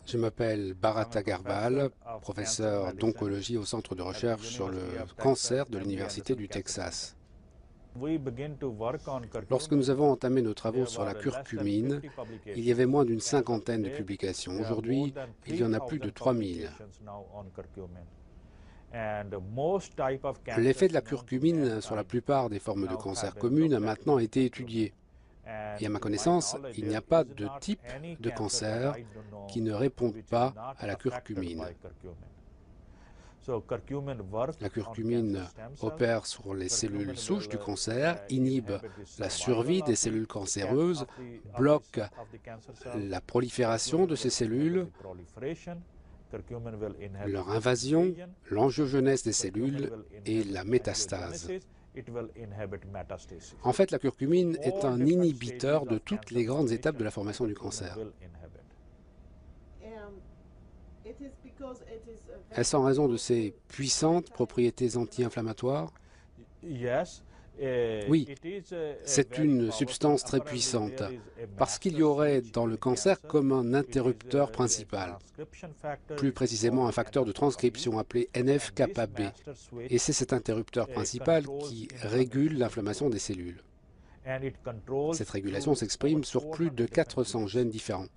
Je m'appelle Bharat Agarwal, professeur d'oncologie au Centre de recherche sur le cancer de l'Université du Texas. Lorsque nous avons entamé nos travaux sur la curcumine, il y avait moins d'une cinquantaine de publications. Aujourd'hui, il y en a plus de 3000. L'effet de la curcumine sur la plupart des formes de cancer communes a maintenant été étudié. Et à ma connaissance, il n'y a pas de type de cancer qui ne réponde pas à la curcumine. La curcumine opère sur les cellules souches du cancer, inhibe la survie des cellules cancéreuses, bloque la prolifération de ces cellules, leur invasion, l'angiogenèse des cellules et la métastase. En fait, la curcumine est un inhibiteur de toutes les grandes étapes de la formation du cancer. Est-ce en raison de ses puissantes propriétés anti-inflammatoires? Oui, c'est une substance très puissante, parce qu'il y aurait dans le cancer comme un interrupteur principal, plus précisément un facteur de transcription appelé NF-kappa B. Et c'est cet interrupteur principal qui régule l'inflammation des cellules. Cette régulation s'exprime sur plus de 400 gènes différents.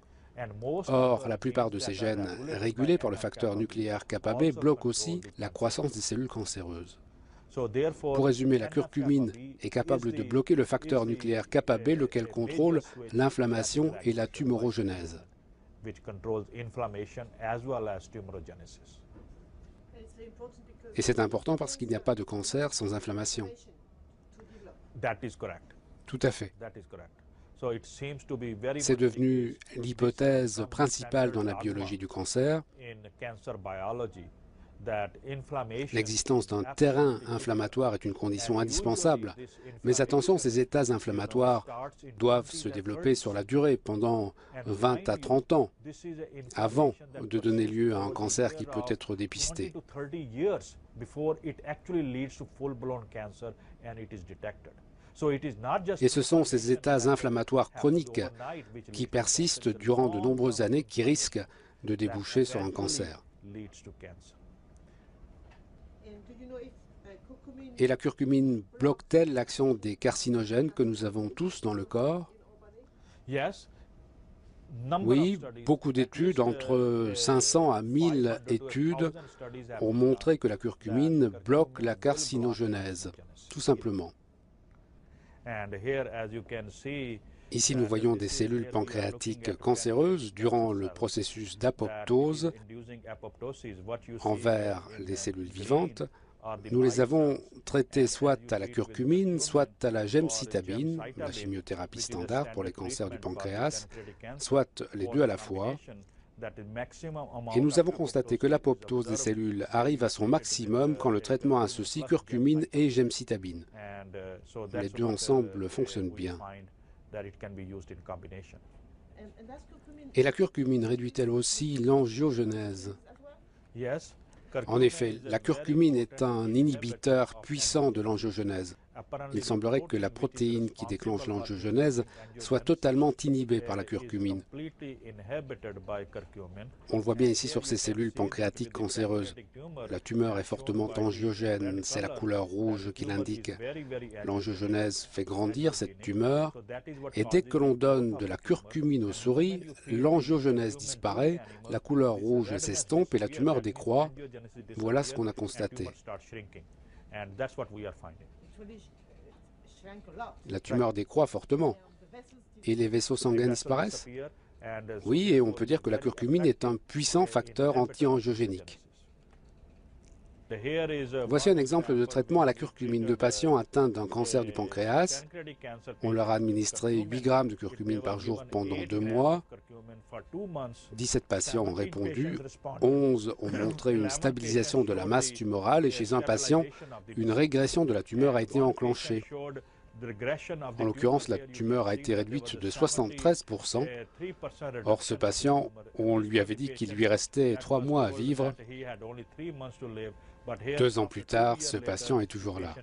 Or, la plupart de ces gènes, régulés par le facteur nucléaire kappa B, bloquent aussi la croissance des cellules cancéreuses. Pour résumer, la curcumine est capable de bloquer le facteur nucléaire kappa B, lequel contrôle l'inflammation et la tumorogenèse. Et c'est important parce qu'il n'y a pas de cancer sans inflammation. Tout à fait. C'est devenu l'hypothèse principale dans la biologie du cancer, l'existence d'un terrain inflammatoire est une condition indispensable. Mais attention, ces états inflammatoires doivent se développer sur la durée, pendant 20 à 30 ans, avant de donner lieu à un cancer qui peut être dépisté. Et ce sont ces états inflammatoires chroniques qui persistent durant de nombreuses années qui risquent de déboucher sur un cancer. Et la curcumine bloque-t-elle l'action des carcinogènes que nous avons tous dans le corps? Oui, beaucoup d'études, entre 500 à 1000 études, ont montré que la curcumine bloque la carcinogenèse, tout simplement. Ici, nous voyons des cellules pancréatiques cancéreuses durant le processus d'apoptose envers les cellules vivantes. Nous les avons traitées soit à la curcumine, soit à la gemcitabine, la chimiothérapie standard pour les cancers du pancréas, soit les deux à la fois. Et nous avons constaté que l'apoptose des cellules arrive à son maximum quand le traitement associe curcumine et gemcitabine. Les deux ensemble fonctionnent bien. Et la curcumine réduit-elle aussi l'angiogenèse? En effet, la curcumine est un inhibiteur puissant de l'angiogenèse. Il semblerait que la protéine qui déclenche l'angiogenèse soit totalement inhibée par la curcumine. On le voit bien ici sur ces cellules pancréatiques cancéreuses. La tumeur est fortement angiogène, c'est la couleur rouge qui l'indique. L'angiogenèse fait grandir cette tumeur, et dès que l'on donne de la curcumine aux souris, l'angiogenèse disparaît, la couleur rouge s'estompe et la tumeur décroît. Voilà ce qu'on a constaté. La tumeur décroît fortement. Et les vaisseaux sanguins disparaissent? Oui, et on peut dire que la curcumine est un puissant facteur anti-angiogénique. Voici un exemple de traitement à la curcumine de patients atteints d'un cancer du pancréas. On leur a administré 8 grammes de curcumine par jour pendant 2 mois. 17 patients ont répondu, 11 ont montré une stabilisation de la masse tumorale et chez un patient, une régression de la tumeur a été enclenchée. En l'occurrence, la tumeur a été réduite de 73%. Or, ce patient, on lui avait dit qu'il lui restait 3 mois à vivre. 2 ans plus tard, ce patient est toujours là.